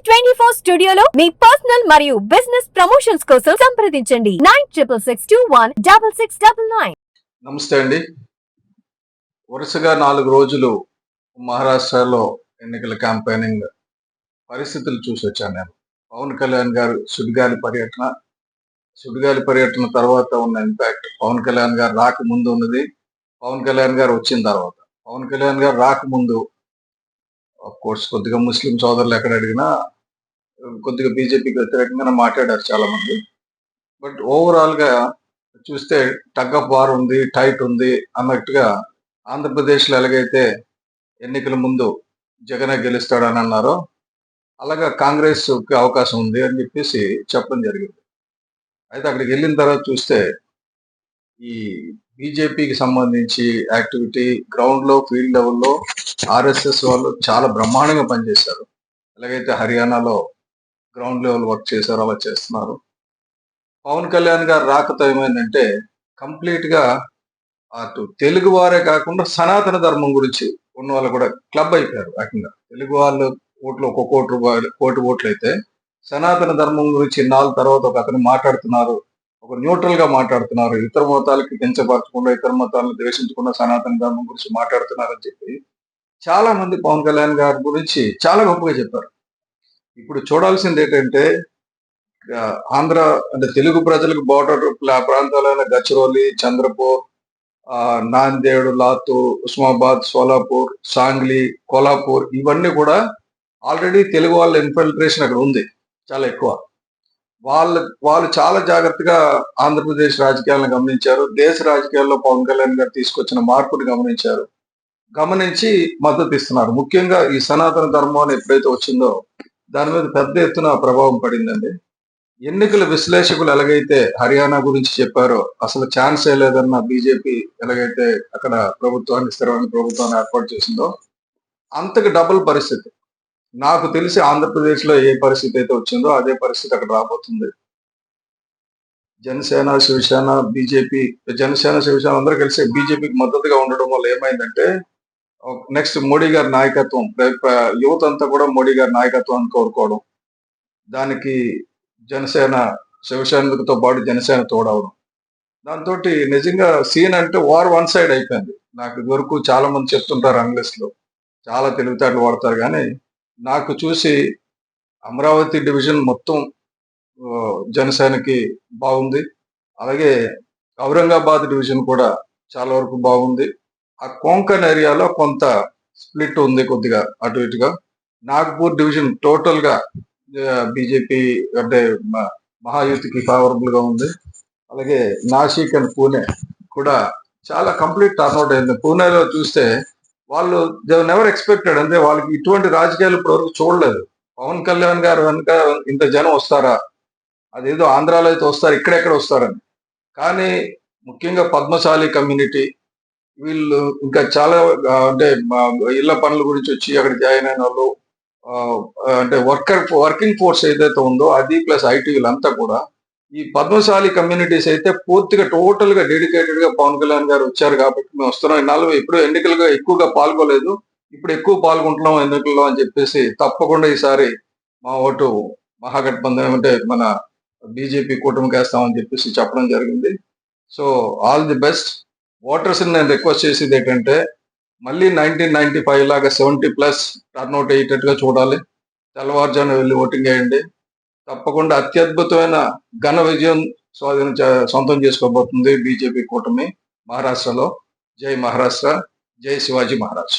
24 స్టూడియోలో మీ పర్సనల్ మరియు business promotions కోసం సంప్రదించండి 9662166699. నమస్తే అండి. వరుసగా 4 రోజులు మహారాష్ట్రలో ఎన్నికల క్యాంపెయినింగ్ పరిస్థితులు చూసి వచ్చాను నేను. పవన్ కళ్యాణ్ గారు సుడిగాలి పర్యటన తర్వాత ఉన్న ఇంపాక్ట్, పవన్ కళ్యాణ్ గారు రాకముందు ఉన్నది, పవన్ కళ్యాణ్ గారు వచ్చిన తర్వాత. పవన్ కళ్యాణ్ గారు రాకముందు ఆఫ్ కోర్స్ కొద్దిగా ముస్లిం సోదరులు ఎక్కడ అడిగినా కొద్దిగా బీజేపీకి వ్యతిరేకంగా మాట్లాడారు చాలా మంది. బట్ ఓవరాల్ గా చూస్తే టగ్ ఆఫ్ వార్ ఉంది, టైట్ ఉంది అన్నట్టుగా ఆంధ్రప్రదేశ్లో ఎలాగైతే ఎన్నికల ముందు జగనే గెలుస్తాడని అన్నారో అలాగా కాంగ్రెస్ కి అవకాశం ఉంది అని చెప్పేసి చెప్పడం జరిగింది. అయితే అక్కడికి వెళ్ళిన తర్వాత చూస్తే ఈ బీజేపీకి సంబంధించి యాక్టివిటీ గ్రౌండ్ లో, ఫీల్డ్ లెవెల్లో ఆర్ఎస్ఎస్ వాళ్ళు చాలా బ్రహ్మాండంగా పనిచేశారు. ఎలాగైతే హర్యానాలో గ్రౌండ్ లెవెల్ వర్క్ చేశారో అలా చేస్తున్నారు. పవన్ కళ్యాణ్ గారు రాకతో ఏమైందంటే కంప్లీట్ గా అటు తెలుగు వారే కాకుండా సనాతన ధర్మం గురించి ఉన్న వాళ్ళు కూడా క్లబ్ అయిపోయారు. ఏకంగా తెలుగు వాళ్ళు ఓట్లు ఒక కోటి ఓట్లు అయితే సనాతన ధర్మం గురించి ఇన్నాళ్ళ తర్వాత ఒక అతను మాట్లాడుతున్నారు, ఒక న్యూట్రల్ గా మాట్లాడుతున్నారు, ఇతర మతాలకి కించపరచకుండా, ఇతర మతాలను ద్వేషించకుండా సనాతన ధర్మం గురించి మాట్లాడుతున్నారని చెప్పి చాలా మంది పవన్ కళ్యాణ్ గారి గురించి చాలా గొప్పగా చెప్పారు. ఇప్పుడు చూడాల్సింది ఏంటంటే ఆంధ్ర అంటే తెలుగు ప్రజలకు బోర్డర్ ప్రాంతాలైన గచ్చిరోలి, చంద్రపూర్, నాందేడ్, లాతూర్, ఉస్మాబాద్, సోలాపూర్, సాంగ్లీ, కోలాపూర్ ఇవన్నీ కూడా ఆల్రెడీ తెలుగు వాళ్ళ ఇన్ఫిల్ట్రేషన్ అక్కడ ఉంది చాలా ఎక్కువ. వాళ్ళు చాలా జాగ్రత్తగా ఆంధ్రప్రదేశ్ రాజకీయాలను గమనించారు, దేశ రాజకీయాల్లో పవన్ కళ్యాణ్ గారు తీసుకొచ్చిన మార్పుని గమనించి మద్దతు ఇస్తున్నారు. ముఖ్యంగా ఈ సనాతన ధర్మం ఎప్పుడైతే వచ్చిందో దాని మీద పెద్ద ఎత్తున ప్రభావం పడిందండి. ఎన్నికల విశ్లేషకులు ఎలాగైతే హర్యానా గురించి చెప్పారో అసలు ఛాన్సే లేదన్న బీజేపీ ఎలాగైతే అక్కడ స్థిరమైన ప్రభుత్వాన్ని ఏర్పాటు చేసిందో అంతకు డబుల్ పరిస్థితి. నాకు తెలిసి ఆంధ్రప్రదేశ్ లో ఏ పరిస్థితి అయితే వచ్చిందో అదే పరిస్థితి అక్కడ రాబోతుంది. జనసేన, శివసేన, బీజేపీ, జనసేన, శివసేన అందరూ కలిసి బీజేపీకి మద్దతుగా ఉండడం వల్ల ఏమైందంటే నెక్స్ట్ మోడీ గారి నాయకత్వం, యువత అంతా కూడా మోడీ గారి నాయకత్వాన్ని కోరుకోవడం, దానికి జనసేన, శివసేనతో పాటు జనసేన తోడవడం, దాంతో నిజంగా సీన్ అంటే వార్ వన్ సైడ్ అయిపోయింది. నాకు ఇదివరకు చాలా మంది చెప్తుంటారు, అనలిస్ట్ లో చాలా తెలివితేటలు వాడతారు, కానీ నాకు చూసి అమరావతి డివిజన్ మొత్తం జనసేనకి బాగుంది. అలాగే ఔరంగాబాద్ డివిజన్ కూడా చాలా వరకు బాగుంది. ఆ కోంకన్ ఏరియాలో కొంత స్ప్లిట్ ఉంది కొద్దిగా అటు ఇటుగా. నాగ్పూర్ డివిజన్ టోటల్ గా బీజేపీ అంటే మహాయుతికి ఫేవరబుల్ గా ఉంది. అలాగే నాసిక్ అండ్ పూణే కూడా చాలా కంప్లీట్ టర్న్అవుట్ అయింది. పూణేలో చూస్తే వాళ్ళు నెవర్ ఎక్స్పెక్టెడ్, అంటే వాళ్ళకి ఇటువంటి రాజకీయాలు ఇప్పటివరకు చూడలేదు. పవన్ కళ్యాణ్ గారు కనుక ఇంత జనం వస్తారా, అదేదో ఆంధ్రాలో అయితే వస్తారు, ఇక్కడెక్కడ వస్తారని. కానీ ముఖ్యంగా పద్మశాలి కమ్యూనిటీ వీళ్ళు ఇంకా చాలా అంటే ఇళ్ల పనుల గురించి వచ్చి అక్కడ జాయిన్ అయిన వాళ్ళు, అంటే వర్కింగ్ ఫోర్స్ ఏదైతే ఉందో అది ప్లస్ ఐటీలు అంతా కూడా ఈ పద్మశాలి కమ్యూనిటీస్ అయితే పూర్తిగా టోటల్ గా డెడికేటెడ్ గా పవన్ కళ్యాణ్ గారు వచ్చారు కాబట్టి మేము వస్తున్నాం. ఇన్నాళ్ళు ఎప్పుడు ఎన్నికలుగా ఎక్కువగా పాల్గొలేదు, ఇప్పుడు ఎక్కువ పాల్గొంటున్నాం ఎన్నికల్లో అని చెప్పేసి తప్పకుండా ఈసారి మా ఓటు మహాగఠబంధన్ అంటే మన బీజేపీ కూటమికి వేస్తామని చెప్పేసి చెప్పడం జరిగింది. So all the best. Voters నేను రిక్వెస్ట్ చేసేది ఏంటంటే మళ్ళీ 1995 లాగా 70+ టర్న్అవుట్ అయ్యేటట్టుగా చూడాలి. తెల్లవారుజామున వెళ్ళి ఓటింగ్ వేయండి. తప్పకుండా అత్యద్భుతమైన ఘన విజయం సొంతం చేసుకోబోతుంది బీజేపీ కూటమి మహారాష్ట్రలో. జై మహారాష్ట్ర, జై శివాజీ మహారాజ్.